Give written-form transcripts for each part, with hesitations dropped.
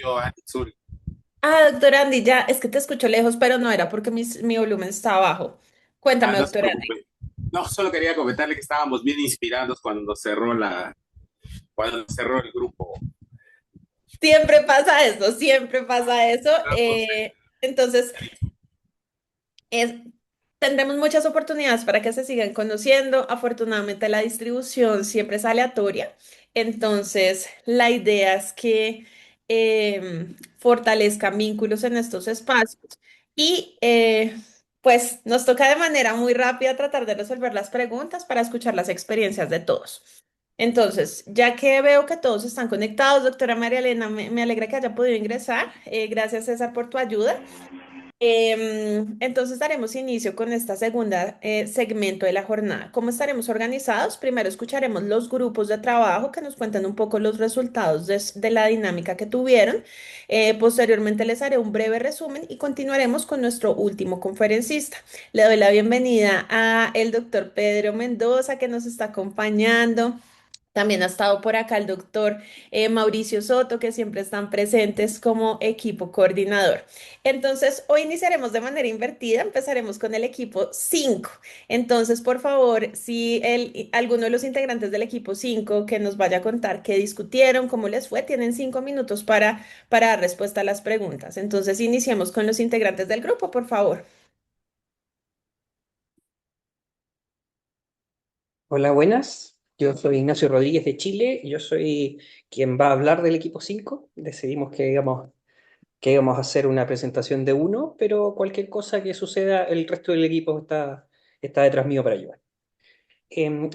Yo, Anzul. Doctor Andy, ya es que te escucho lejos, pero no era porque mi volumen está bajo. Cuéntame, No se doctor Andy. preocupe. No, solo quería comentarle que estábamos bien inspirados cuando cerró el grupo. Siempre pasa eso. Estábamos Entonces, es- tendremos muchas oportunidades para que se sigan conociendo. Afortunadamente, la distribución siempre es aleatoria. Entonces, la idea es que fortalezcan vínculos en estos espacios. Y pues nos toca de manera muy rápida tratar de resolver las preguntas para escuchar las experiencias de todos. Entonces, ya que veo que todos están conectados, doctora María Elena, me alegra que haya podido ingresar. Gracias, César, por tu ayuda. Entonces daremos inicio con esta segunda segmento de la jornada. ¿Cómo estaremos organizados? Primero escucharemos los grupos de trabajo que nos cuentan un poco los resultados de la dinámica que tuvieron. Posteriormente les haré un breve resumen y continuaremos con nuestro último conferencista. Le doy la bienvenida a el doctor Pedro Mendoza que nos está acompañando. También ha estado por acá el doctor Mauricio Soto, que siempre están presentes como equipo coordinador. Entonces, hoy iniciaremos de manera invertida, empezaremos con el equipo 5. Entonces, por favor, si alguno de los integrantes del equipo 5 que nos vaya a contar qué discutieron, cómo les fue, tienen 5 minutos para dar respuesta a las preguntas. Entonces, iniciemos con los integrantes del grupo, por favor. Hola, buenas. Yo soy Ignacio Rodríguez de Chile. Yo soy quien va a hablar del equipo 5. Decidimos que íbamos a hacer una presentación de uno, pero cualquier cosa que suceda, el resto del equipo está detrás mío para ayudar.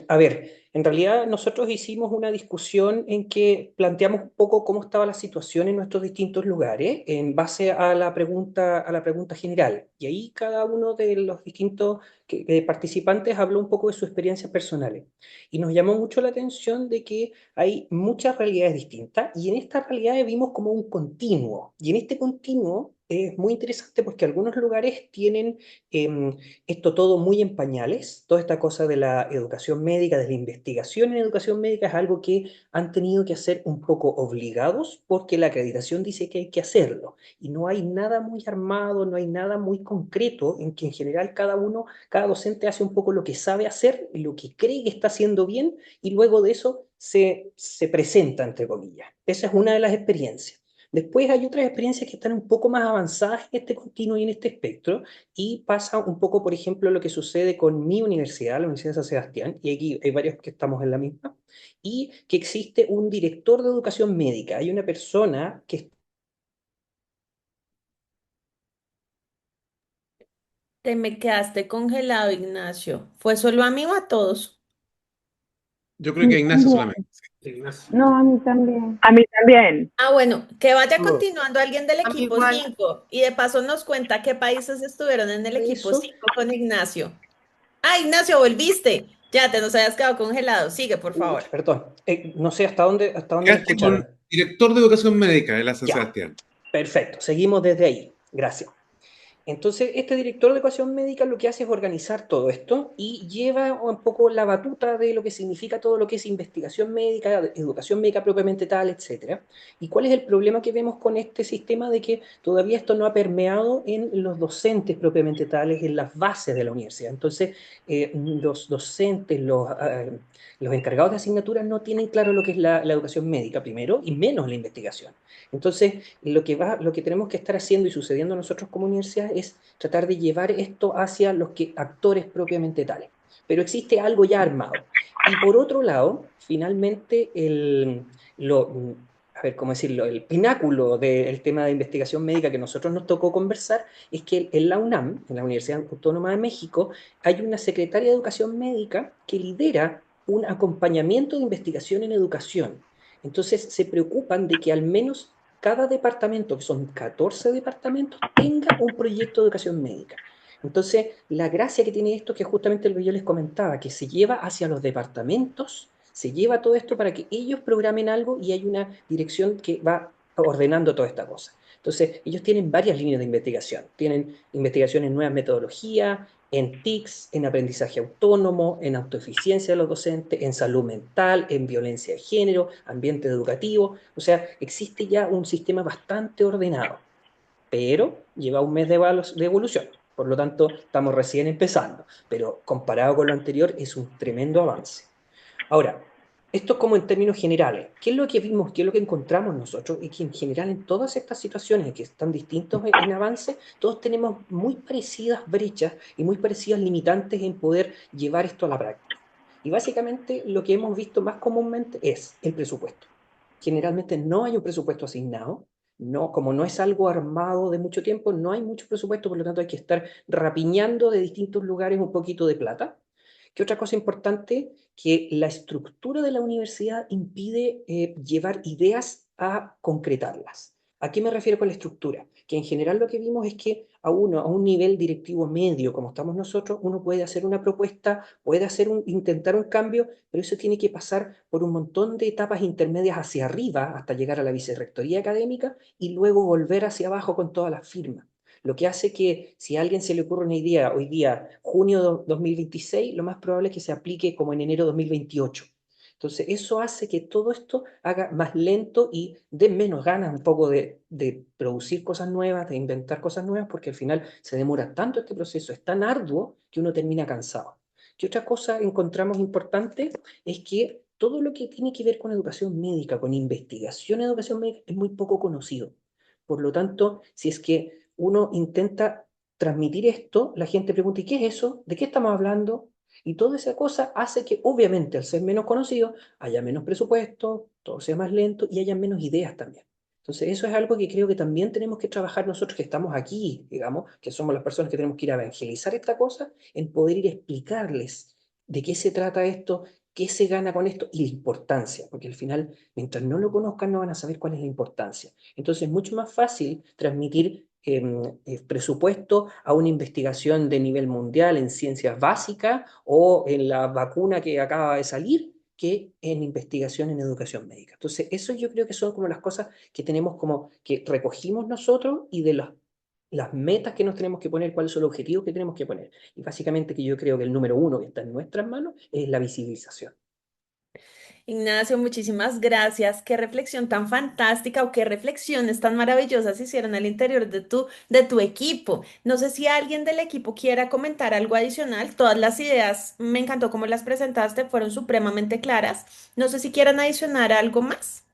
A ver, en realidad nosotros hicimos una discusión en que planteamos un poco cómo estaba la situación en nuestros distintos lugares en base a la pregunta general. Y ahí cada uno de los distintos participantes habló un poco de sus experiencias personales. Y nos llamó mucho la atención de que hay muchas realidades distintas y en estas realidades vimos como un continuo. Y en este continuo es muy interesante porque algunos lugares tienen esto todo muy en pañales, toda esta cosa de la educación médica, de la investigación en educación médica es algo que han tenido que hacer un poco obligados porque la acreditación dice que hay que hacerlo. Y no hay nada muy armado, no hay nada muy concreto en que en general cada uno, cada docente hace un poco lo que sabe hacer, lo que cree que está haciendo bien y luego de eso se presenta, entre comillas. Esa es una de las experiencias. Después hay otras experiencias que están un poco más avanzadas en este continuo y en este espectro, y pasa un poco, por ejemplo, lo que sucede con mi universidad, la Universidad de San Sebastián, y aquí hay varios que estamos en la misma, y que existe un director de educación médica. Hay una persona que Te me quedaste congelado, Ignacio. ¿Fue solo a mí o a todos? Yo A creo mí que Ignacio también. solamente. Sí, Ignacio. No, a mí también. A mí también. Bueno, que vaya Todo. continuando alguien del a mí equipo igual 5 y de paso nos cuenta qué países estuvieron en el equipo eso. 5 con Ignacio. Ignacio, volviste. Ya te nos habías quedado congelado. Sigue, por favor. Perdón, no sé hasta dónde me Quedaste con escucharon. director de educación médica de la San Ya, Sebastián. perfecto, seguimos desde ahí. Gracias. Entonces, este director de educación médica lo que hace es organizar todo esto y lleva un poco la batuta de lo que significa todo lo que es investigación médica, educación médica propiamente tal, etcétera. ¿Y cuál es el problema que vemos con este sistema de que todavía esto no ha permeado en los docentes propiamente tales, en las bases de la universidad? Entonces, los docentes, los encargados de asignaturas no tienen claro lo que es la educación médica primero y menos la investigación. Entonces, lo que tenemos que estar haciendo y sucediendo nosotros como universidad es tratar de llevar esto hacia los actores propiamente tales. Pero existe algo ya armado. Y por otro lado, finalmente, a ver, ¿cómo decirlo? El pináculo del tema de investigación médica que nosotros nos tocó conversar es que en la UNAM, en la Universidad Autónoma de México, hay una secretaria de Educación Médica que lidera un acompañamiento de investigación en educación. Entonces se preocupan de que al menos cada departamento, que son 14 departamentos, tenga un proyecto de educación médica. Entonces, la gracia que tiene esto, que es justamente lo que yo les comentaba, que se lleva hacia los departamentos, se lleva todo esto para que ellos programen algo y hay una dirección que va ordenando toda esta cosa. Entonces, ellos tienen varias líneas de investigación. Tienen investigación en nuevas metodologías, en TICs, en aprendizaje autónomo, en autoeficiencia de los docentes, en salud mental, en violencia de género, ambiente educativo. O sea, existe ya un sistema bastante ordenado, pero lleva un mes de evolución. Por lo tanto, estamos recién empezando, pero comparado con lo anterior es un tremendo avance. Ahora, esto como en términos generales, ¿qué es lo que vimos, qué es lo que encontramos nosotros? Y que en general en todas estas situaciones que están distintos en avance, todos tenemos muy parecidas brechas y muy parecidas limitantes en poder llevar esto a la práctica. Y básicamente lo que hemos visto más comúnmente es el presupuesto. Generalmente no hay un presupuesto asignado, no, como no es algo armado de mucho tiempo, no hay mucho presupuesto, por lo tanto hay que estar rapiñando de distintos lugares un poquito de plata. ¿Qué otra cosa importante? Que la estructura de la universidad impide llevar ideas a concretarlas. ¿A qué me refiero con la estructura? Que en general lo que vimos es que a un nivel directivo medio, como estamos nosotros, uno puede hacer una propuesta, puede intentar un cambio, pero eso tiene que pasar por un montón de etapas intermedias hacia arriba hasta llegar a la vicerrectoría académica y luego volver hacia abajo con todas las firmas. Lo que hace que si a alguien se le ocurre una idea hoy día, junio 2026, lo más probable es que se aplique como en enero 2028. Entonces, eso hace que todo esto haga más lento y dé menos ganas un poco de producir cosas nuevas, de inventar cosas nuevas, porque al final se demora tanto este proceso, es tan arduo que uno termina cansado. ¿Qué otra cosa encontramos importante? Es que todo lo que tiene que ver con educación médica, con investigación en educación médica, es muy poco conocido. Por lo tanto, si es que uno intenta transmitir esto, la gente pregunta, ¿y qué es eso? ¿De qué estamos hablando? Y toda esa cosa hace que, obviamente, al ser menos conocido, haya menos presupuesto, todo sea más lento y haya menos ideas también. Entonces, eso es algo que creo que también tenemos que trabajar nosotros que estamos aquí, digamos, que somos las personas que tenemos que ir a evangelizar esta cosa, en poder ir a explicarles de qué se trata esto, qué se gana con esto y la importancia, porque al final, mientras no lo conozcan, no van a saber cuál es la importancia. Entonces, es mucho más fácil transmitir presupuesto a una investigación de nivel mundial en ciencias básicas o en la vacuna que acaba de salir que en investigación en educación médica. Entonces, eso yo creo que son como las cosas que tenemos como que recogimos nosotros y de las metas que nos tenemos que poner, cuáles son los objetivos que tenemos que poner. Y básicamente que yo creo que el número uno que está en nuestras manos es la visibilización. Ignacio, muchísimas gracias. Qué reflexión tan fantástica o qué reflexiones tan maravillosas hicieron al interior de tu equipo. No sé si alguien del equipo quiera comentar algo adicional. Todas las ideas, me encantó cómo las presentaste, fueron supremamente claras. No sé si quieran adicionar algo más.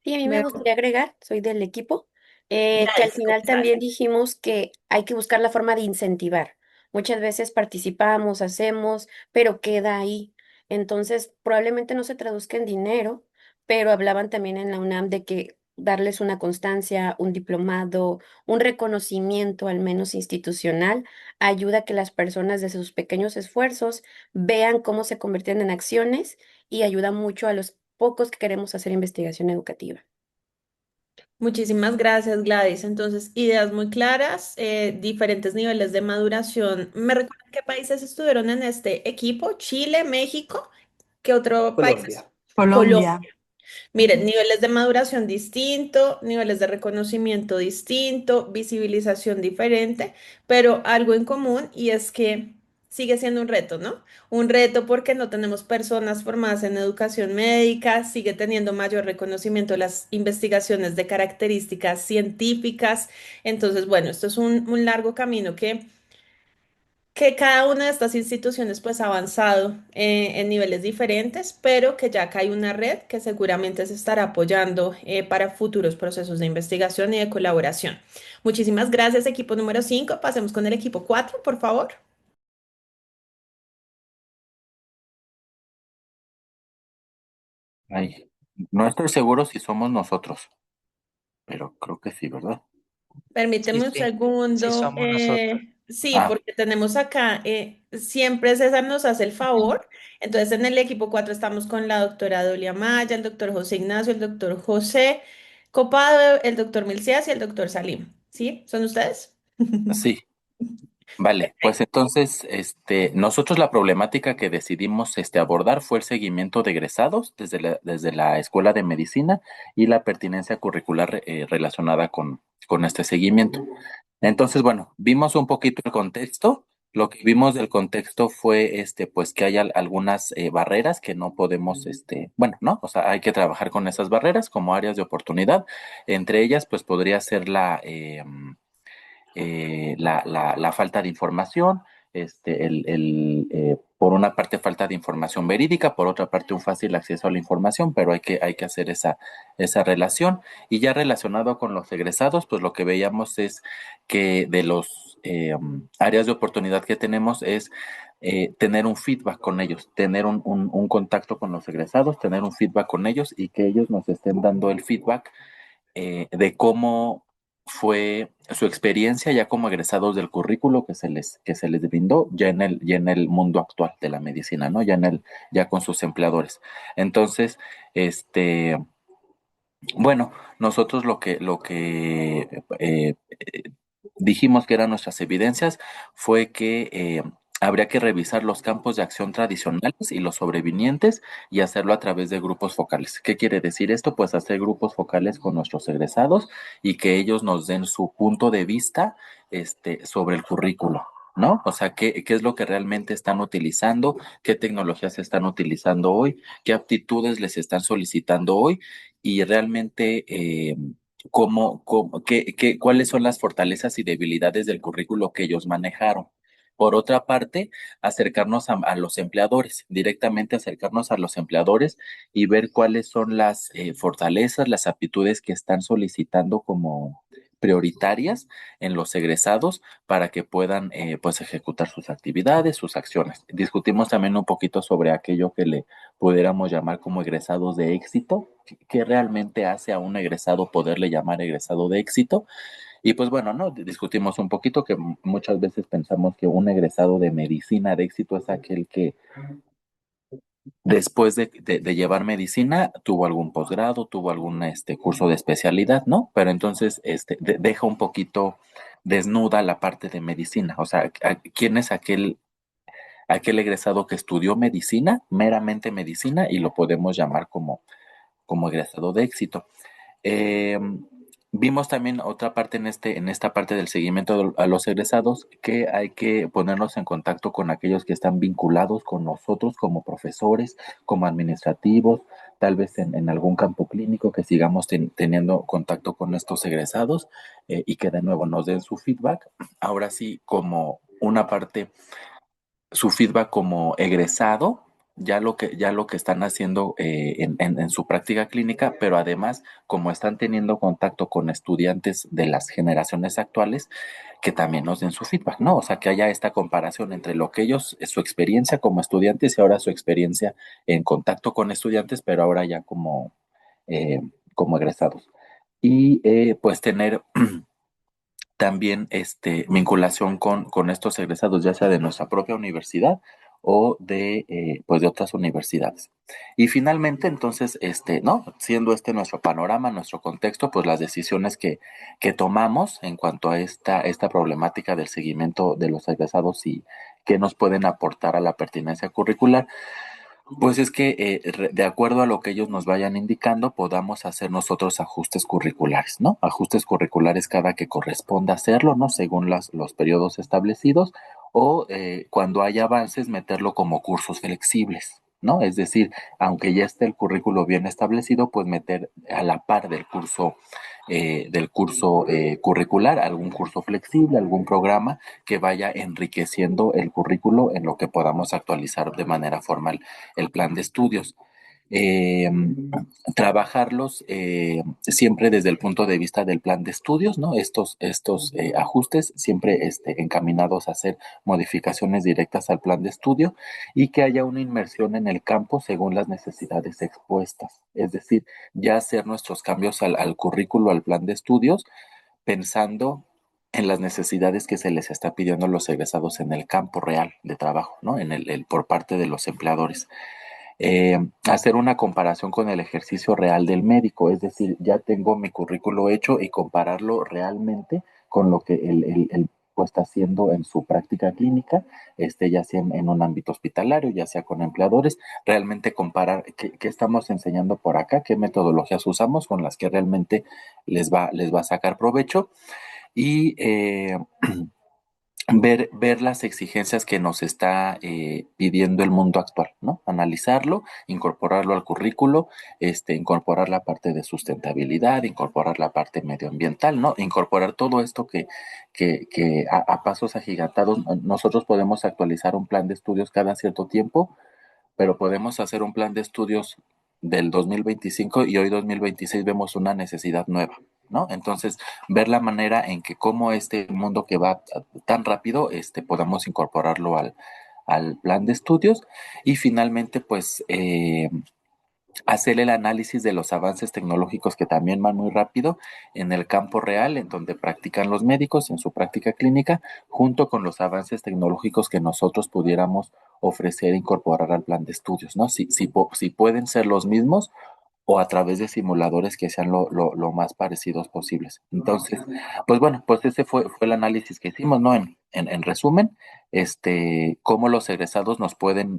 Sí, a mí me Me gustaría agregar, soy del equipo, que al Gladys, ¿cómo final estás? también dijimos que hay que buscar la forma de incentivar. Muchas veces participamos, hacemos, pero queda ahí. Entonces, probablemente no se traduzca en dinero, pero hablaban también en la UNAM de que darles una constancia, un diplomado, un reconocimiento al menos institucional, ayuda a que las personas de sus pequeños esfuerzos vean cómo se convierten en acciones y ayuda mucho a los pocos que queremos hacer investigación educativa. Muchísimas gracias, Gladys. Entonces, ideas muy claras, diferentes niveles de maduración. ¿Me recuerdan qué países estuvieron en este equipo? Chile, México, ¿qué otro país? Colombia. Colombia. Colombia. Miren, niveles de maduración distinto, niveles de reconocimiento distinto, visibilización diferente, pero algo en común y es que sigue siendo un reto, ¿no? Un reto porque no tenemos personas formadas en educación médica, sigue teniendo mayor reconocimiento las investigaciones de características científicas. Entonces, bueno, esto es un largo camino que cada una de estas instituciones pues ha avanzado en niveles diferentes, pero que ya acá hay una red que seguramente se estará apoyando para futuros procesos de investigación y de colaboración. Muchísimas gracias, equipo número 5. Pasemos con el equipo 4, por favor. Ay, no estoy seguro si somos nosotros, pero creo que sí, ¿verdad? Sí, Permíteme un sí, sí segundo. somos nosotros. Sí, Ah, porque tenemos acá, siempre César nos hace el favor. Entonces, en el equipo 4 estamos con la doctora Dolia Maya, el doctor José Ignacio, el doctor José Copado, el doctor Milcías y el doctor Salim. ¿Sí? ¿Son ustedes? sí. Vale, pues Perfecto. entonces, nosotros la problemática que decidimos abordar fue el seguimiento de egresados desde la Escuela de Medicina y la pertinencia curricular relacionada con este seguimiento. Entonces, bueno, vimos un poquito el contexto. Lo que vimos del contexto fue, pues que hay algunas barreras que no podemos, bueno, ¿no? O sea, hay que trabajar con esas barreras como áreas de oportunidad. Entre ellas, pues podría ser la falta de información, por una parte falta de información verídica, por otra parte un fácil acceso a la información, pero hay que hacer esa relación. Y ya relacionado con los egresados, pues lo que veíamos es que de los áreas de oportunidad que tenemos es tener un feedback con ellos, tener un contacto con los egresados, tener un feedback con ellos y que ellos nos estén dando el feedback de cómo fue su experiencia ya como egresados del currículo que se les brindó ya en el mundo actual de la medicina, ¿no? Ya con sus empleadores. Entonces, este, bueno, nosotros lo que dijimos que eran nuestras evidencias fue que habría que revisar los campos de acción tradicionales y los sobrevinientes y hacerlo a través de grupos focales. ¿Qué quiere decir esto? Pues hacer grupos focales con nuestros egresados y que ellos nos den su punto de vista sobre el currículo. ¿No? O sea, qué es lo que realmente están utilizando? ¿Qué tecnologías están utilizando hoy? ¿Qué aptitudes les están solicitando hoy? Y realmente cuáles son las fortalezas y debilidades del currículo que ellos manejaron. Por otra parte, acercarnos a los empleadores, directamente acercarnos a los empleadores y ver cuáles son las fortalezas, las aptitudes que están solicitando como prioritarias en los egresados para que puedan pues ejecutar sus actividades, sus acciones. Discutimos también un poquito sobre aquello que le pudiéramos llamar como egresados de éxito, qué realmente hace a un egresado poderle llamar egresado de éxito. Y pues bueno, ¿no? Discutimos un poquito que muchas veces pensamos que un egresado de medicina de éxito es aquel que después de llevar medicina tuvo algún posgrado, tuvo algún curso de especialidad, ¿no? Pero entonces deja un poquito desnuda la parte de medicina. O sea, ¿quién es aquel egresado que estudió medicina, meramente medicina, y lo podemos llamar como egresado de éxito? Eh, Vimos también otra parte en esta parte del seguimiento a los egresados, que hay que ponernos en contacto con aquellos que están vinculados con nosotros como profesores, como administrativos, tal vez en algún campo clínico, que sigamos teniendo contacto con estos egresados y que de nuevo nos den su feedback. Ahora sí, como una parte su feedback como egresado, ya lo que están haciendo en su práctica clínica, pero además, como están teniendo contacto con estudiantes de las generaciones actuales, que también nos den su feedback, ¿no? O sea, que haya esta comparación entre lo que ellos, su experiencia como estudiantes y ahora su experiencia en contacto con estudiantes, pero ahora ya eh, como egresados. Y pues tener también vinculación con estos egresados, ya sea de nuestra propia universidad o pues de otras universidades. Y finalmente, entonces, ¿no? Siendo este nuestro panorama, nuestro contexto, pues las decisiones que tomamos en cuanto a esta problemática del seguimiento de los egresados y qué nos pueden aportar a la pertinencia curricular, pues es que de acuerdo a lo que ellos nos vayan indicando, podamos hacer nosotros ajustes curriculares, ¿no? Ajustes curriculares cada que corresponda hacerlo, ¿no? Según los periodos establecidos, o cuando haya avances, meterlo como cursos flexibles, ¿no? Es decir, aunque ya esté el currículo bien establecido, pues meter a la par del curso curricular, algún curso flexible, algún programa que vaya enriqueciendo el currículo en lo que podamos actualizar de manera formal el plan de estudios. Eh, Trabajarlos siempre desde el punto de vista del plan de estudios, ¿no? Estos ajustes siempre encaminados a hacer modificaciones directas al plan de estudio y que haya una inmersión en el campo según las necesidades expuestas. Es decir, ya hacer nuestros cambios al currículo, al plan de estudios, pensando en las necesidades que se les está pidiendo a los egresados en el campo real de trabajo, ¿no? Por parte de los empleadores. Hacer una comparación con el ejercicio real del médico, es decir, ya tengo mi currículo hecho y compararlo realmente con lo que está haciendo en su práctica clínica, ya sea en un ámbito hospitalario, ya sea con empleadores, realmente comparar qué estamos enseñando por acá, qué metodologías usamos con las que realmente les va a sacar provecho y ver las exigencias que nos está pidiendo el mundo actual, ¿no? Analizarlo, incorporarlo al currículo, incorporar la parte de sustentabilidad, incorporar la parte medioambiental, ¿no? Incorporar todo esto que a pasos agigantados nosotros podemos actualizar un plan de estudios cada cierto tiempo, pero podemos hacer un plan de estudios del 2025 y hoy 2026 vemos una necesidad nueva, ¿no? Entonces, ver la manera en que como este mundo que va tan rápido, podamos incorporarlo al plan de estudios y finalmente, pues, hacer el análisis de los avances tecnológicos que también van muy rápido en el campo real, en donde practican los médicos en su práctica clínica, junto con los avances tecnológicos que nosotros pudiéramos ofrecer e incorporar al plan de estudios, ¿no? Si pueden ser los mismos o a través de simuladores que sean lo más parecidos posibles. Entonces, pues bueno, pues ese fue el análisis que hicimos, ¿no? En resumen, cómo los egresados nos pueden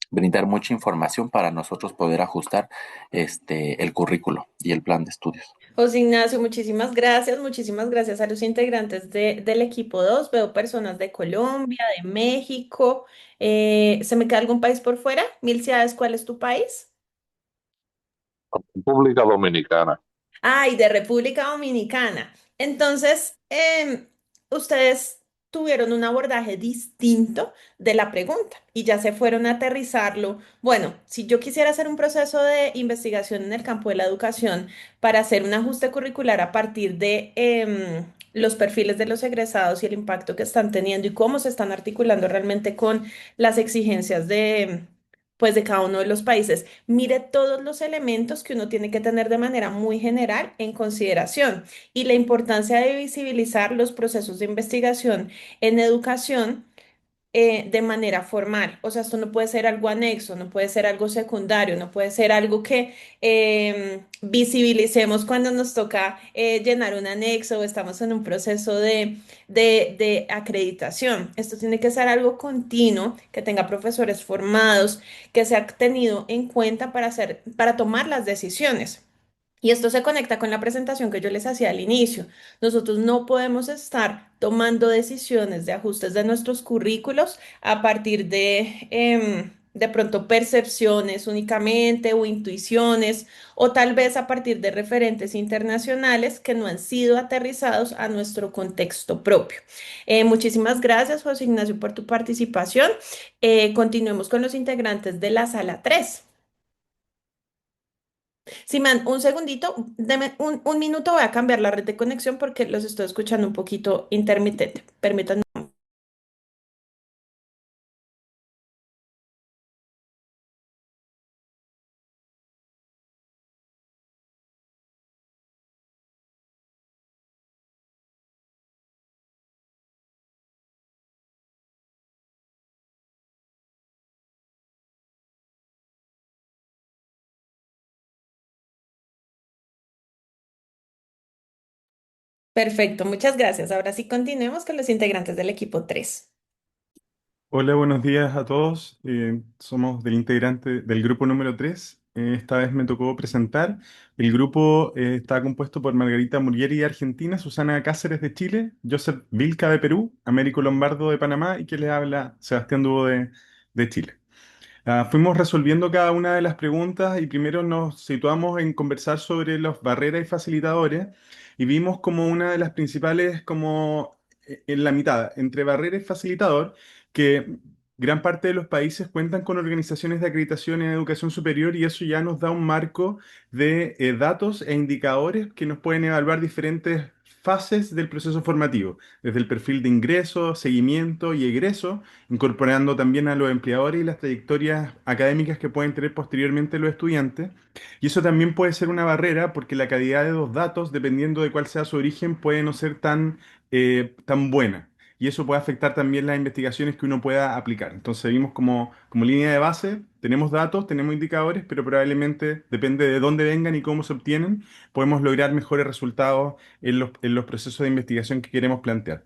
brindar mucha información para nosotros poder ajustar el currículo y el plan de estudios. José Ignacio, muchísimas gracias a los integrantes del equipo 2. Veo personas de Colombia, de México. ¿Se me queda algún país por fuera? Milciades, ¿cuál es tu país? República Dominicana. Ah, y de República Dominicana. Entonces, ustedes tuvieron un abordaje distinto de la pregunta y ya se fueron a aterrizarlo. Bueno, si yo quisiera hacer un proceso de investigación en el campo de la educación para hacer un ajuste curricular a partir de los perfiles de los egresados y el impacto que están teniendo y cómo se están articulando realmente con las exigencias pues, de cada uno de los países, mire todos los elementos que uno tiene que tener de manera muy general en consideración y la importancia de visibilizar los procesos de investigación en educación de manera formal. O sea, esto no puede ser algo anexo, no puede ser algo secundario, no puede ser algo que visibilicemos cuando nos toca llenar un anexo o estamos en un proceso de acreditación. Esto tiene que ser algo continuo, que tenga profesores formados, que sea tenido en cuenta para tomar las decisiones. Y esto se conecta con la presentación que yo les hacía al inicio. Nosotros no podemos estar tomando decisiones de ajustes de nuestros currículos a partir de pronto percepciones únicamente o intuiciones o tal vez a partir de referentes internacionales que no han sido aterrizados a nuestro contexto propio. Muchísimas gracias, José Ignacio, por tu participación. Continuemos con los integrantes de la sala 3. Simán, un segundito, deme un minuto, voy a cambiar la red de conexión porque los estoy escuchando un poquito intermitente. Permítanme. Perfecto, muchas gracias. Ahora sí continuemos con los integrantes del equipo 3. Hola, buenos días a todos. Somos del integrante del grupo número 3. Esta vez me tocó presentar. El grupo está compuesto por Margarita Murieri de Argentina, Susana Cáceres de Chile, Joseph Vilca de Perú, Américo Lombardo de Panamá y que les habla Sebastián Dubo de Chile. Fuimos resolviendo cada una de las preguntas y primero nos situamos en conversar sobre las barreras y facilitadores y vimos como una de las principales, como en la mitad, entre barrera y facilitador, que gran parte de los países cuentan con organizaciones de acreditación en educación superior y eso ya nos da un marco de datos e indicadores que nos pueden evaluar diferentes fases del proceso formativo, desde el perfil de ingreso, seguimiento y egreso, incorporando también a los empleadores y las trayectorias académicas que pueden tener posteriormente los estudiantes. Y eso también puede ser una barrera porque la calidad de los datos, dependiendo de cuál sea su origen, puede no ser tan buena. Y eso puede afectar también las investigaciones que uno pueda aplicar. Entonces vimos como línea de base, tenemos datos, tenemos indicadores, pero probablemente depende de dónde vengan y cómo se obtienen, podemos lograr mejores resultados en los procesos de investigación que queremos plantear.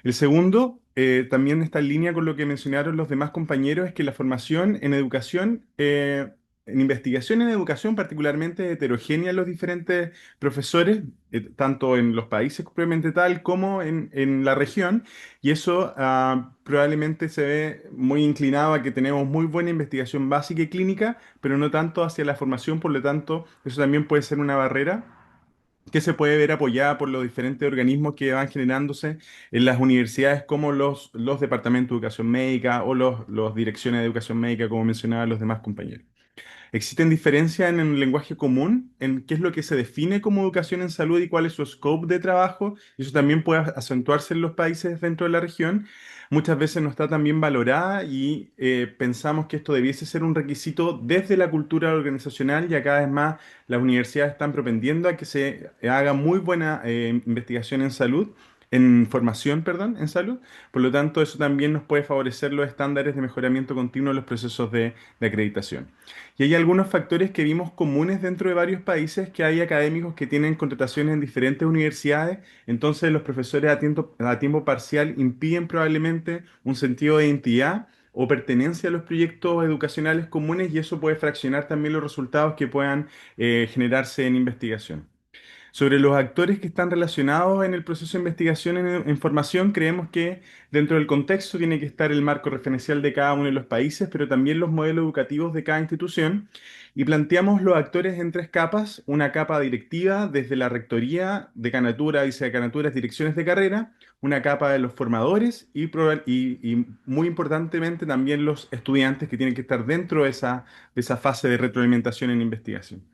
El segundo, también está en línea con lo que mencionaron los demás compañeros, es que la formación en educación, en investigación en educación particularmente es heterogénea en los diferentes profesores, tanto en los países propiamente tal como en la región, y eso probablemente se ve muy inclinado a que tenemos muy buena investigación básica y clínica, pero no tanto hacia la formación, por lo tanto, eso también puede ser una barrera que se puede ver apoyada por los diferentes organismos que van generándose en las universidades, como los departamentos de educación médica o los direcciones de educación médica, como mencionaban los demás compañeros. ¿Existen diferencias en el lenguaje común, en qué es lo que se define como educación en salud y cuál es su scope de trabajo? Y eso también puede acentuarse en los países dentro de la región. Muchas veces no está tan bien valorada y pensamos que esto debiese ser un requisito desde la cultura organizacional, y cada vez más las universidades están propendiendo a que se haga muy buena investigación en salud. En formación, perdón, en salud. Por lo tanto, eso también nos puede favorecer los estándares de mejoramiento continuo en los procesos de acreditación. Y hay algunos factores que vimos comunes dentro de varios países, que hay académicos que tienen contrataciones en diferentes universidades, entonces los profesores a tiempo parcial impiden probablemente un sentido de identidad o pertenencia a los proyectos educacionales comunes, y eso puede fraccionar también los resultados que puedan generarse en investigación. Sobre los actores que están relacionados en el proceso de investigación en formación, creemos que dentro del contexto tiene que estar el marco referencial de cada uno de los países, pero también los modelos educativos de cada institución. Y planteamos los actores en tres capas: una capa directiva desde la rectoría, decanatura, vicedecanaturas, direcciones de carrera; una capa de los formadores y muy importantemente también los estudiantes, que tienen que estar dentro de esa fase de retroalimentación en investigación.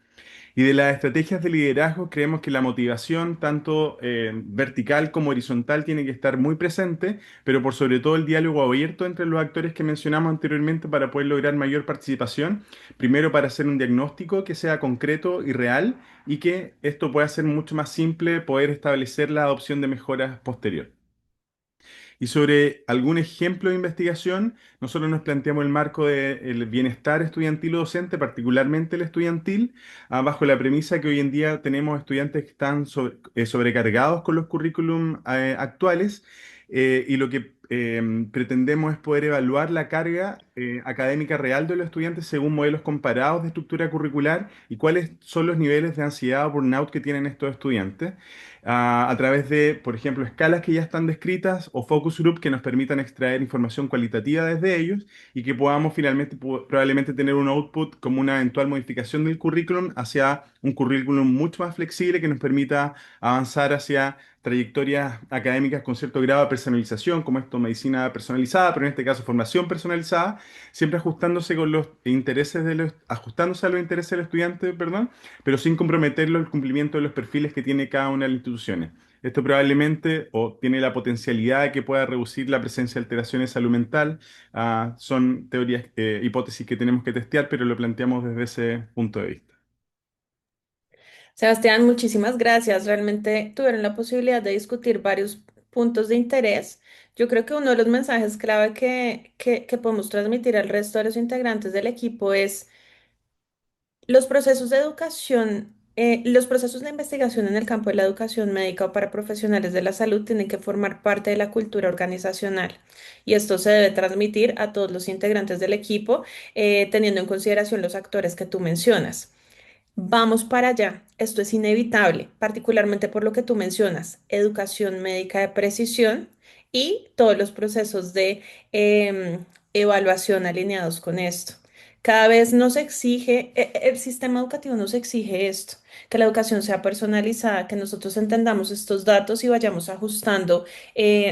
Y de las estrategias de liderazgo, creemos que la motivación, tanto vertical como horizontal, tiene que estar muy presente, pero por sobre todo el diálogo abierto entre los actores que mencionamos anteriormente, para poder lograr mayor participación. Primero, para hacer un diagnóstico que sea concreto y real, y que esto pueda ser mucho más simple poder establecer la adopción de mejoras posterior. Y sobre algún ejemplo de investigación, nosotros nos planteamos el marco del bienestar estudiantil o docente, particularmente el estudiantil, bajo la premisa que hoy en día tenemos estudiantes que están sobrecargados con los currículum actuales, y lo que pretendemos es poder evaluar la carga académica real de los estudiantes según modelos comparados de estructura curricular, y cuáles son los niveles de ansiedad o burnout que tienen estos estudiantes, a través de, por ejemplo, escalas que ya están descritas o focus group que nos permitan extraer información cualitativa desde ellos, y que podamos finalmente probablemente tener un output como una eventual modificación del currículum hacia un currículum mucho más flexible, que nos permita avanzar hacia trayectorias académicas con cierto grado de personalización, como esto, medicina personalizada, pero en este caso formación personalizada, siempre ajustándose con los intereses ajustándose a los intereses del estudiante, perdón, pero sin comprometerlo el cumplimiento de los perfiles que tiene cada una de las instituciones. Esto probablemente o tiene la potencialidad de que pueda reducir la presencia de alteraciones de salud mental. Son teorías, hipótesis que tenemos que testear, pero lo planteamos desde ese punto de vista. Sebastián, muchísimas gracias. Realmente tuvieron la posibilidad de discutir varios puntos de interés. Yo creo que uno de los mensajes clave que podemos transmitir al resto de los integrantes del equipo es: los procesos de educación, los procesos de investigación en el campo de la educación médica o para profesionales de la salud tienen que formar parte de la cultura organizacional, y esto se debe transmitir a todos los integrantes del equipo, teniendo en consideración los actores que tú mencionas. Vamos para allá. Esto es inevitable, particularmente por lo que tú mencionas: educación médica de precisión y todos los procesos de evaluación alineados con esto. Cada vez nos exige, el sistema educativo nos exige esto: que la educación sea personalizada, que nosotros entendamos estos datos y vayamos ajustando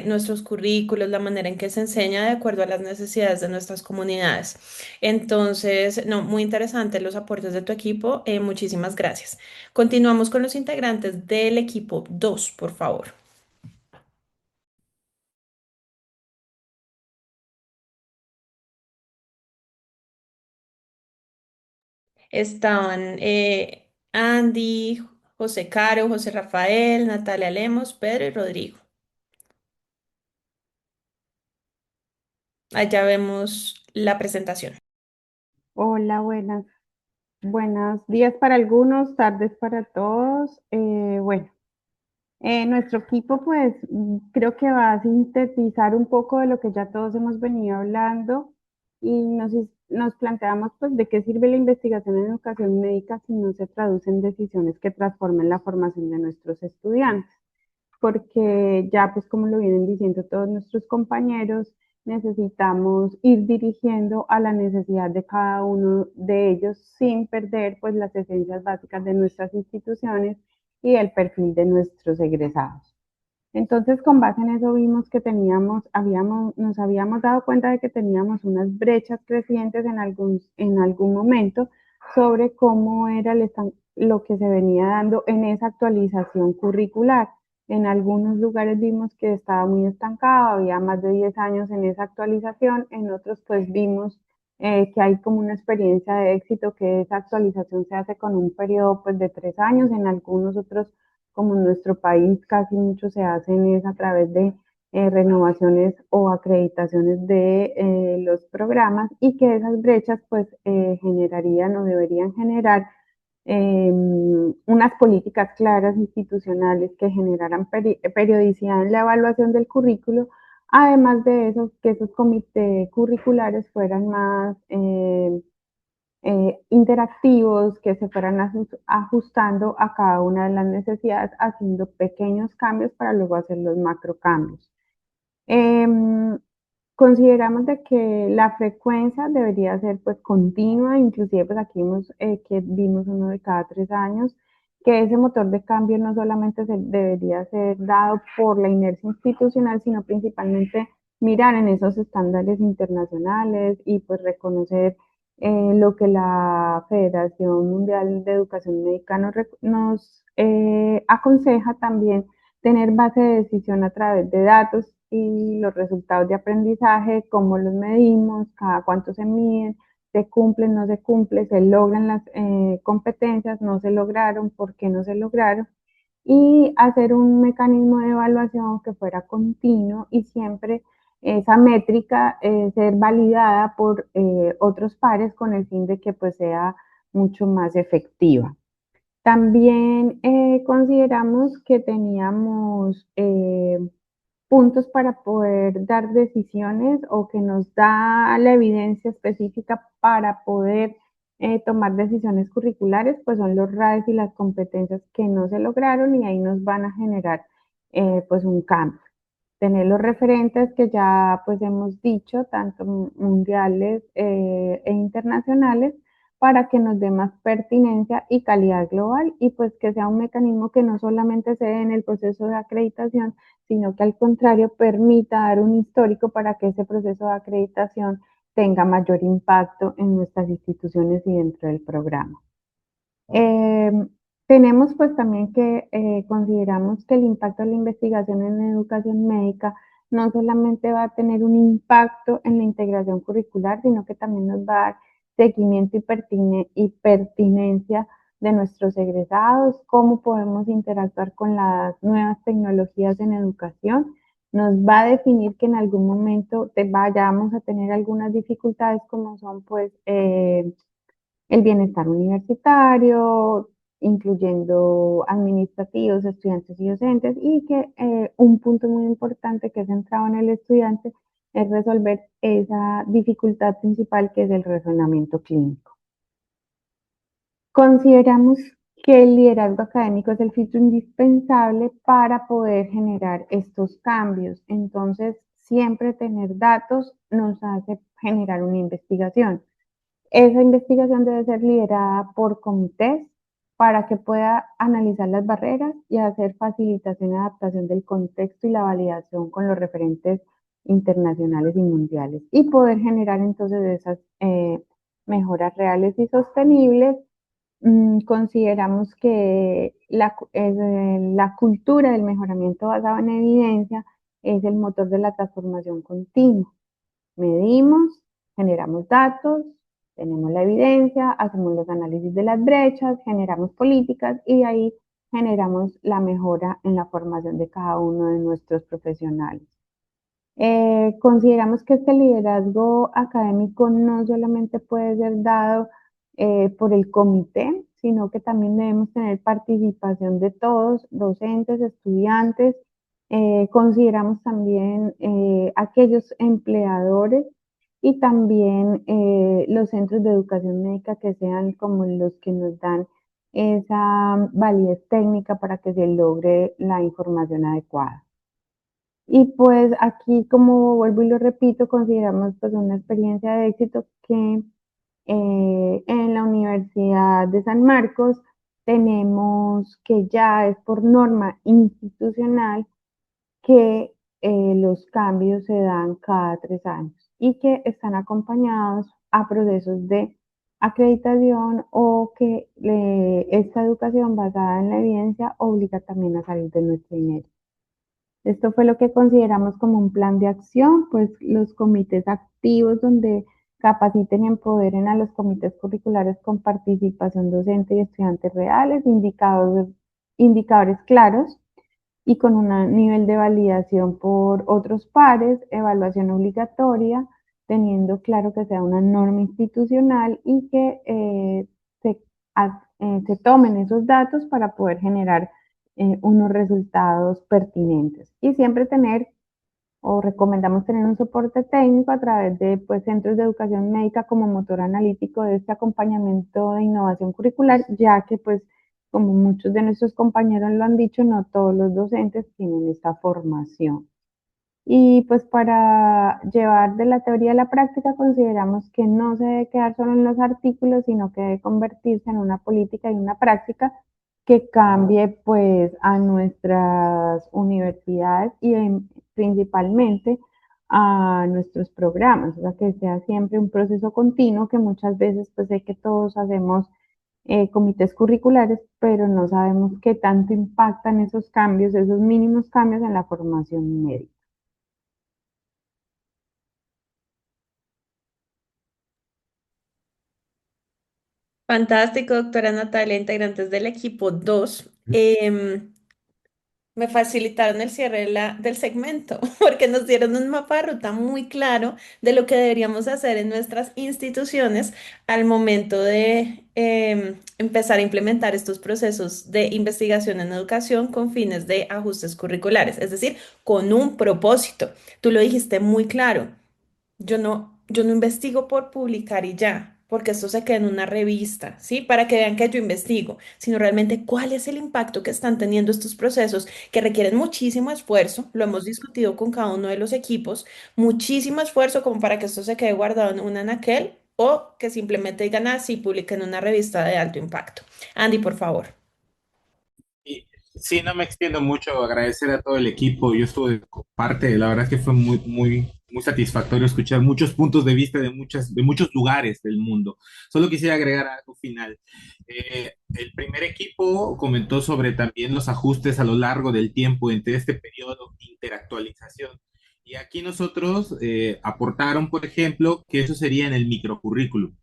nuestros currículos, la manera en que se enseña de acuerdo a las necesidades de nuestras comunidades. Entonces, no, muy interesante los aportes de tu equipo. Muchísimas gracias. Continuamos con los integrantes del equipo 2, por favor. Estaban Andy, José Caro, José Rafael, Natalia Lemos, Pedro y Rodrigo. Allá vemos la presentación. Hola, buenos días para algunos, tardes para todos. Bueno, Nuestro equipo, pues, creo que va a sintetizar un poco de lo que ya todos hemos venido hablando y nos planteamos, pues, de qué sirve la investigación en educación médica si no se traduce en decisiones que transformen la formación de nuestros estudiantes, porque ya, pues, como lo vienen diciendo todos nuestros compañeros, necesitamos ir dirigiendo a la necesidad de cada uno de ellos sin perder, pues, las esencias básicas de nuestras instituciones y el perfil de nuestros egresados. Entonces, con base en eso vimos que nos habíamos dado cuenta de que teníamos unas brechas crecientes en algún momento sobre cómo era lo que se venía dando en esa actualización curricular. En algunos lugares vimos que estaba muy estancado, había más de 10 años en esa actualización, en otros pues vimos que hay como una experiencia de éxito, que esa actualización se hace con un periodo pues de 3 años, en algunos otros como en nuestro país casi mucho se hacen es a través de renovaciones o acreditaciones de los programas y que esas brechas pues generarían o deberían generar unas políticas claras institucionales que generaran periodicidad en la evaluación del currículo, además de eso, que esos comités curriculares fueran más interactivos, que se fueran ajustando a cada una de las necesidades, haciendo pequeños cambios para luego hacer los macro cambios. Consideramos de que la frecuencia debería ser pues continua, inclusive pues aquí vimos que vimos uno de cada 3 años, que ese motor de cambio no solamente debería ser dado por la inercia institucional, sino principalmente mirar en esos estándares internacionales y pues reconocer lo que la Federación Mundial de Educación Médica nos aconseja también tener base de decisión a través de datos y los resultados de aprendizaje, cómo los medimos, cada cuánto se miden, se cumplen, no se cumplen, se logran las competencias, no se lograron, por qué no se lograron, y hacer un mecanismo de evaluación que fuera continuo y siempre esa métrica ser validada por otros pares con el fin de que pues sea mucho más efectiva. También consideramos que teníamos puntos para poder dar decisiones o que nos da la evidencia específica para poder tomar decisiones curriculares, pues son los RAES y las competencias que no se lograron y ahí nos van a generar pues un cambio. Tener los referentes que ya pues hemos dicho, tanto mundiales e internacionales, para que nos dé más pertinencia y calidad global y pues que sea un mecanismo que no solamente se dé en el proceso de acreditación, sino que al contrario permita dar un histórico para que ese proceso de acreditación tenga mayor impacto en nuestras instituciones y dentro del programa. Eh, Tenemos pues también que consideramos que el impacto de la investigación en educación médica no solamente va a tener un impacto en la integración curricular, sino que también nos va a dar seguimiento y pertinencia de nuestros egresados, cómo podemos interactuar con las nuevas tecnologías en educación. Nos va a definir que en algún momento vayamos a tener algunas dificultades como son pues el bienestar universitario, incluyendo administrativos, estudiantes y docentes, y que un punto muy importante que es centrado en el estudiante es resolver esa dificultad principal que es el razonamiento clínico. Consideramos que el liderazgo académico es el filtro indispensable para poder generar estos cambios. Entonces, siempre tener datos nos hace generar una investigación. Esa investigación debe ser liderada por comités para que pueda analizar las barreras y hacer facilitación y adaptación del contexto y la validación con los referentes internacionales y mundiales y poder generar entonces esas mejoras reales y sostenibles. Consideramos que la cultura del mejoramiento basado en evidencia es el motor de la transformación continua. Medimos, generamos datos, tenemos la evidencia, hacemos los análisis de las brechas, generamos políticas y de ahí generamos la mejora en la formación de cada uno de nuestros profesionales. Consideramos que este liderazgo académico no solamente puede ser dado por el comité, sino que también debemos tener participación de todos, docentes, estudiantes. Consideramos también aquellos empleadores y también los centros de educación médica que sean como los que nos dan esa validez técnica para que se logre la información adecuada. Y pues aquí, como vuelvo y lo repito, consideramos pues una experiencia de éxito que en la Universidad de San Marcos tenemos que ya es por norma institucional que los cambios se dan cada 3 años y que están acompañados a procesos de acreditación o que esta educación basada en la evidencia obliga también a salir de nuestro dinero. Esto fue lo que consideramos como un plan de acción, pues los comités activos donde capaciten y empoderen a los comités curriculares con participación docente y estudiantes reales, indicadores claros y con un nivel de validación por otros pares, evaluación obligatoria, teniendo claro que sea una norma institucional y que se tomen esos datos para poder generar unos resultados pertinentes. Y siempre tener o recomendamos tener un soporte técnico a través de pues, centros de educación médica como motor analítico de este acompañamiento de innovación curricular, ya que pues como muchos de nuestros compañeros lo han dicho, no todos los docentes tienen esta formación. Y pues para llevar de la teoría a la práctica consideramos que no se debe quedar solo en los artículos, sino que debe convertirse en una política y una práctica que cambie pues a nuestras universidades y principalmente a nuestros programas, o sea, que sea siempre un proceso continuo que muchas veces pues sé que todos hacemos comités curriculares, pero no sabemos qué tanto impactan esos cambios, esos mínimos cambios en la formación médica. Fantástico, doctora Natalia, integrantes del equipo 2. Me facilitaron el cierre del segmento porque nos dieron un mapa de ruta muy claro de lo que deberíamos hacer en nuestras instituciones al momento de empezar a implementar estos procesos de investigación en educación con fines de ajustes curriculares, es decir, con un propósito. Tú lo dijiste muy claro. Yo no investigo por publicar y ya, porque esto se queda en una revista, ¿sí? Para que vean que yo investigo, sino realmente cuál es el impacto que están teniendo estos procesos que requieren muchísimo esfuerzo, lo hemos discutido con cada uno de los equipos, muchísimo esfuerzo como para que esto se quede guardado en un anaquel o que simplemente digan así, publiquen en una revista de alto impacto. Andy, por favor. Y sí, no me extiendo mucho, agradecer a todo el equipo. Yo estuve parte, la verdad es que fue muy satisfactorio escuchar muchos puntos de vista de muchos lugares del mundo. Solo quisiera agregar algo final. El primer equipo comentó sobre también los ajustes a lo largo del tiempo entre este periodo de interactualización. Y aquí nosotros aportaron, por ejemplo, que eso sería en el microcurrículum,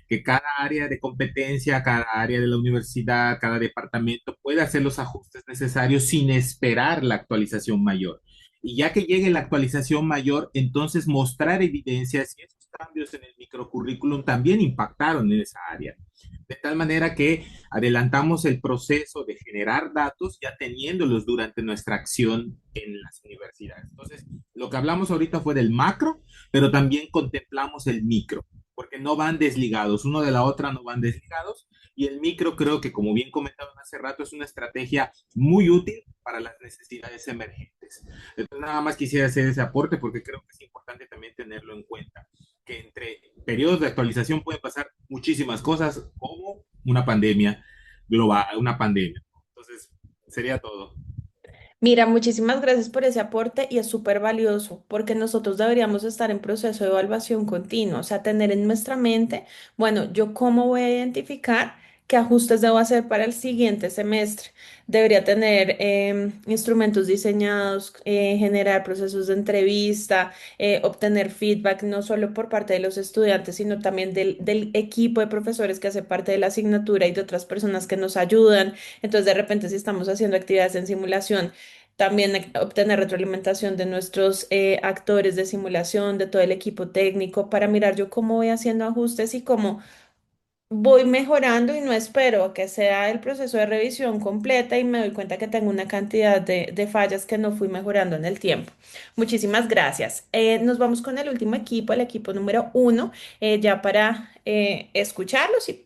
que cada área de competencia, cada área de la universidad, cada departamento puede hacer los ajustes necesarios sin esperar la actualización mayor. Y ya que llegue la actualización mayor, entonces mostrar evidencia si esos cambios en el microcurrículum también impactaron en esa área. De tal manera que adelantamos el proceso de generar datos ya teniéndolos durante nuestra acción en las universidades. Entonces, lo que hablamos ahorita fue del macro, pero también contemplamos el micro porque no van desligados, uno de la otra no van desligados, y el micro creo que, como bien comentaron hace rato, es una estrategia muy útil para las necesidades emergentes. Entonces, nada más quisiera hacer ese aporte porque creo que es importante también tenerlo en cuenta, que entre periodos de actualización pueden pasar muchísimas cosas, como una pandemia global, una pandemia. Entonces, sería todo. Mira, muchísimas gracias por ese aporte y es súper valioso porque nosotros deberíamos estar en proceso de evaluación continua, o sea, tener en nuestra mente, bueno, yo cómo voy a identificar qué ajustes debo hacer para el siguiente semestre. Debería tener instrumentos diseñados, generar procesos de entrevista, obtener feedback no solo por parte de los estudiantes, sino también del equipo de profesores que hace parte de la asignatura y de otras personas que nos ayudan. Entonces, de repente, si estamos haciendo actividades en simulación, también obtener retroalimentación de nuestros actores de simulación, de todo el equipo técnico, para mirar yo cómo voy haciendo ajustes y cómo voy mejorando y no espero a que sea el proceso de revisión completa y me doy cuenta que tengo una cantidad de fallas que no fui mejorando en el tiempo. Muchísimas gracias. Nos vamos con el último equipo, el equipo número uno, ya para escucharlos y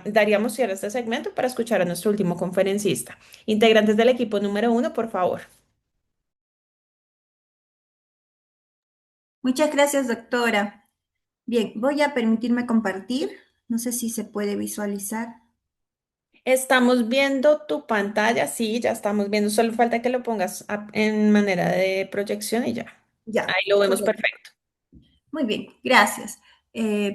daríamos cierre a este segmento para escuchar a nuestro último conferencista. Integrantes del equipo número uno, por favor. Muchas gracias, doctora. Bien, voy a permitirme compartir. No sé si se puede visualizar. Estamos viendo tu pantalla, sí, ya estamos viendo, solo falta que lo pongas en manera de proyección y ya. Ya, Ahí lo vemos correcto. perfecto. Muy bien, gracias.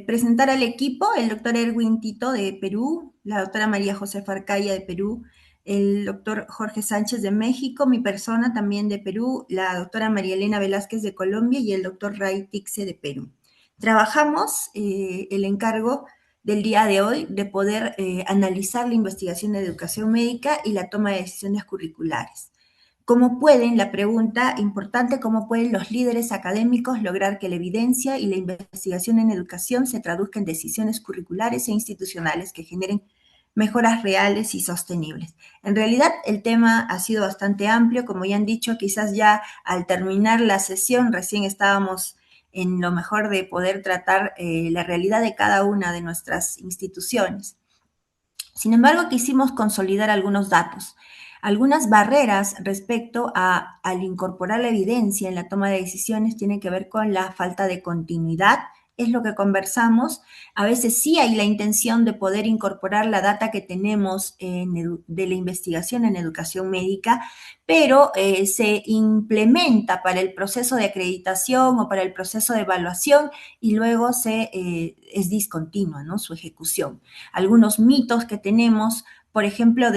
Presentar al equipo, el doctor Erwin Tito de Perú, la doctora María José Arcaya de Perú, el doctor Jorge Sánchez de México, mi persona también de Perú, la doctora María Elena Velázquez de Colombia y el doctor Ray Tixe de Perú. Trabajamos el encargo del día de hoy de poder analizar la investigación de educación médica y la toma de decisiones curriculares. ¿Cómo pueden, la pregunta importante, cómo pueden los líderes académicos lograr que la evidencia y la investigación en educación se traduzca en decisiones curriculares e institucionales que generen mejoras reales y sostenibles? En realidad, el tema ha sido bastante amplio, como ya han dicho, quizás ya al terminar la sesión recién estábamos en lo mejor de poder tratar la realidad de cada una de nuestras instituciones. Sin embargo, quisimos consolidar algunos datos, algunas barreras respecto al incorporar la evidencia en la toma de decisiones tienen que ver con la falta de continuidad, es lo que conversamos. A veces sí hay la intención de poder incorporar la data que tenemos de la investigación en educación médica, pero se implementa para el proceso de acreditación o para el proceso de evaluación y luego es discontinua, ¿no?, su ejecución. Algunos mitos que tenemos, por ejemplo,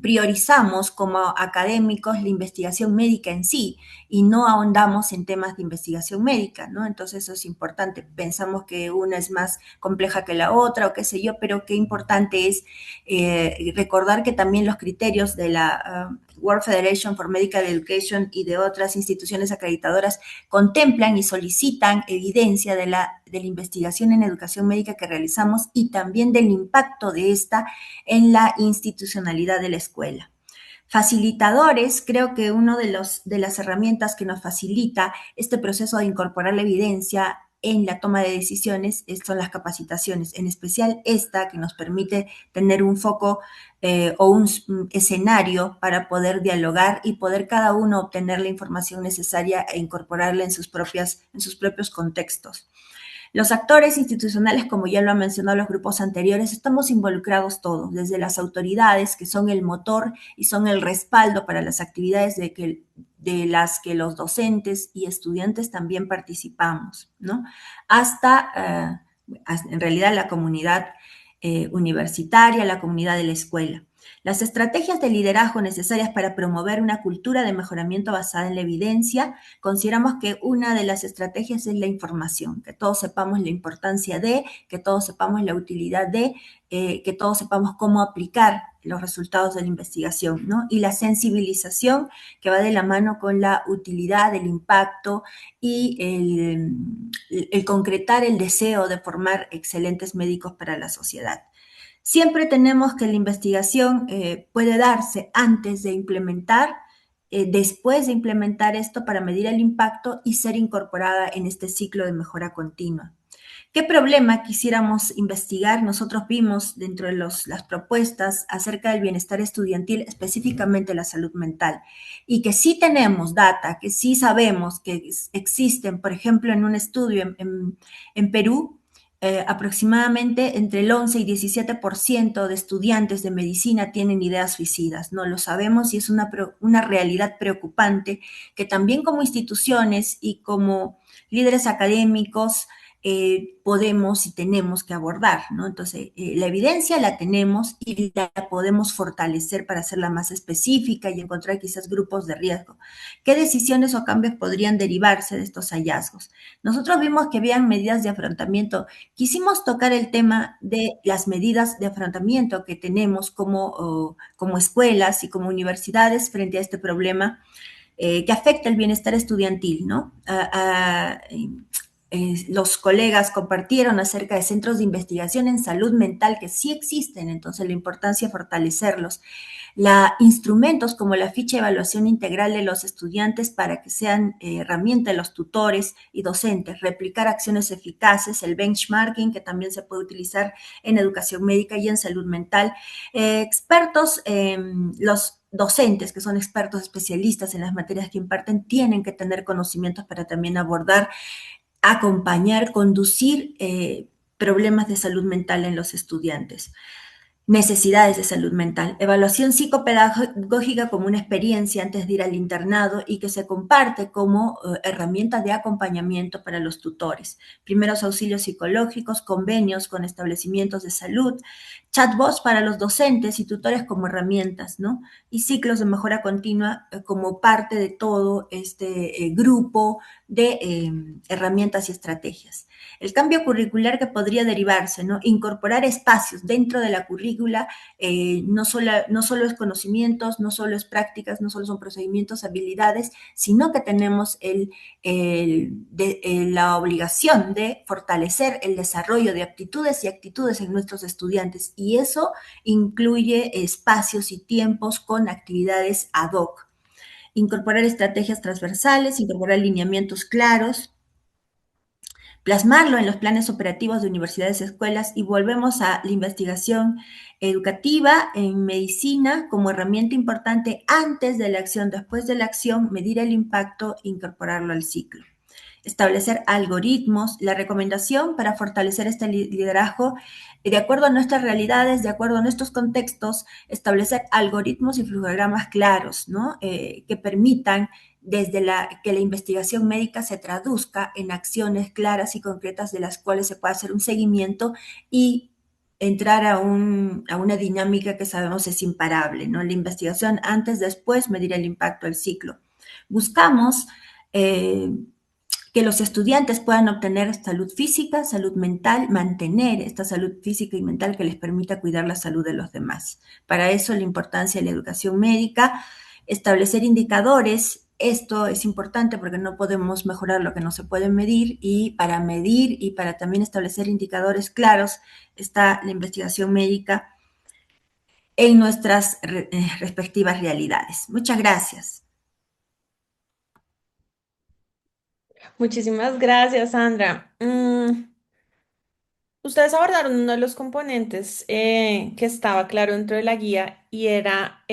priorizamos como académicos la investigación médica en sí y no ahondamos en temas de investigación médica, ¿no? Entonces eso es importante. Pensamos que una es más compleja que la otra o qué sé yo, pero qué importante es recordar que también los criterios de la World Federation for Medical Education y de otras instituciones acreditadoras contemplan y solicitan evidencia de la investigación en educación médica que realizamos y también del impacto de esta en la institucionalidad de la escuela. Facilitadores, creo que una de las herramientas que nos facilita este proceso de incorporar la evidencia en la toma de decisiones son las capacitaciones, en especial esta que nos permite tener un foco o un escenario para poder dialogar y poder cada uno obtener la información necesaria e incorporarla en sus propios contextos. Los actores institucionales, como ya lo han mencionado los grupos anteriores, estamos involucrados todos, desde las autoridades, que son el motor y son el respaldo para las actividades de las que los docentes y estudiantes también participamos, ¿no? Hasta, en realidad, la comunidad universitaria, la comunidad de la escuela. Las estrategias de liderazgo necesarias para promover una cultura de mejoramiento basada en la evidencia, consideramos que una de las estrategias es la información, que todos sepamos la importancia de, que todos sepamos la utilidad de, que todos sepamos cómo aplicar los resultados de la investigación, ¿no? Y la sensibilización que va de la mano con la utilidad, el impacto y el concretar el deseo de formar excelentes médicos para la sociedad. Siempre tenemos que la investigación puede darse antes de implementar, después de implementar esto para medir el impacto y ser incorporada en este ciclo de mejora continua. ¿Qué problema quisiéramos investigar? Nosotros vimos dentro de las propuestas acerca del bienestar estudiantil, específicamente la salud mental, y que sí tenemos data, que sí sabemos que existen, por ejemplo, en un estudio en Perú, aproximadamente entre el 11 y 17% de estudiantes de medicina tienen ideas suicidas, ¿no? Lo sabemos y es una realidad preocupante que también como instituciones y como líderes académicos podemos y tenemos que abordar, ¿no? Entonces, la evidencia la tenemos y la podemos fortalecer para hacerla más específica y encontrar quizás grupos de riesgo. ¿Qué decisiones o cambios podrían derivarse de estos hallazgos? Nosotros vimos que habían medidas de afrontamiento. Quisimos tocar el tema de las medidas de afrontamiento que tenemos como escuelas y como universidades frente a este problema que afecta el bienestar estudiantil, ¿no? los colegas compartieron acerca de centros de investigación en salud mental que sí existen, entonces la importancia de fortalecerlos. Instrumentos como la ficha de evaluación integral de los estudiantes para que sean herramienta de los tutores y docentes, replicar acciones eficaces, el benchmarking que también se puede utilizar en educación médica y en salud mental, expertos, los docentes que son expertos especialistas en las materias que imparten tienen que tener conocimientos para también abordar, acompañar, conducir problemas de salud mental en los estudiantes. Necesidades de salud mental, evaluación psicopedagógica como una experiencia antes de ir al internado y que se comparte como herramienta de acompañamiento para los tutores, primeros auxilios psicológicos, convenios con establecimientos de salud, chatbots para los docentes y tutores como herramientas, ¿no? Y ciclos de mejora continua como parte de todo este grupo de herramientas y estrategias. El cambio curricular que podría derivarse, ¿no? Incorporar espacios dentro de la currícula, no solo es conocimientos, no solo es prácticas, no solo son procedimientos, habilidades, sino que tenemos la obligación de fortalecer el desarrollo de aptitudes y actitudes en nuestros estudiantes, y eso incluye espacios y tiempos con actividades ad hoc. Incorporar estrategias transversales, incorporar lineamientos claros, plasmarlo en los planes operativos de universidades y escuelas, y volvemos a la investigación educativa en medicina como herramienta importante antes de la acción, después de la acción, medir el impacto, incorporarlo al ciclo. Establecer algoritmos, la recomendación para fortalecer este liderazgo de acuerdo a nuestras realidades, de acuerdo a nuestros contextos, establecer algoritmos y flujogramas claros, ¿no? Que permitan desde que la investigación médica se traduzca en acciones claras y concretas de las cuales se pueda hacer un seguimiento y entrar a una dinámica que sabemos es imparable, ¿no? La investigación antes, después, medir el impacto del ciclo. Buscamos que los estudiantes puedan obtener salud física, salud mental, mantener esta salud física y mental que les permita cuidar la salud de los demás. Para eso la importancia de la educación médica, establecer indicadores. Esto es importante porque no podemos mejorar lo que no se puede medir, y para también establecer indicadores claros está la investigación médica en nuestras respectivas realidades. Muchas gracias. Muchísimas gracias, Sandra. Ustedes abordaron uno de los componentes que estaba claro dentro de la guía y era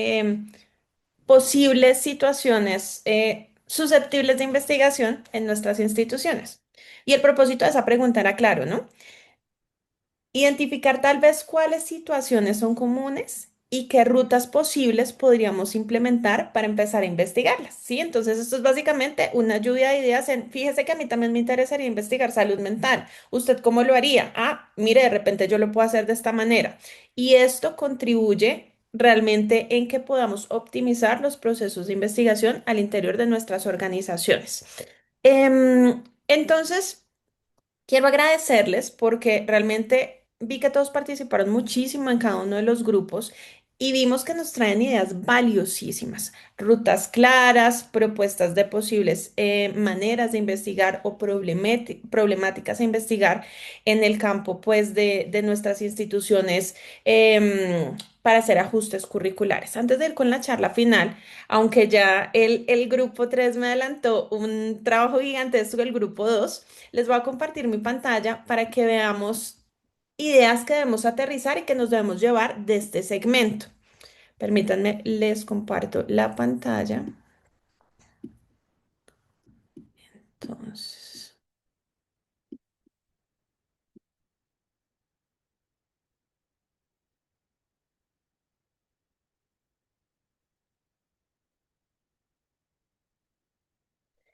posibles situaciones susceptibles de investigación en nuestras instituciones. Y el propósito de esa pregunta era claro, ¿no? Identificar tal vez cuáles situaciones son comunes y qué rutas posibles podríamos implementar para empezar a investigarlas, ¿sí? Entonces, esto es básicamente una lluvia de ideas fíjese que a mí también me interesaría investigar salud mental. ¿Usted cómo lo haría? Ah, mire, de repente yo lo puedo hacer de esta manera. Y esto contribuye realmente en que podamos optimizar los procesos de investigación al interior de nuestras organizaciones. Entonces, quiero agradecerles porque realmente vi que todos participaron muchísimo en cada uno de los grupos y vimos que nos traen ideas valiosísimas, rutas claras, propuestas de posibles maneras de investigar o problemáticas a investigar en el campo pues de nuestras instituciones para hacer ajustes curriculares. Antes de ir con la charla final, aunque ya el grupo 3 me adelantó un trabajo gigantesco del grupo 2, les voy a compartir mi pantalla para que veamos ideas que debemos aterrizar y que nos debemos llevar de este segmento. Permítanme, les comparto la pantalla. Entonces.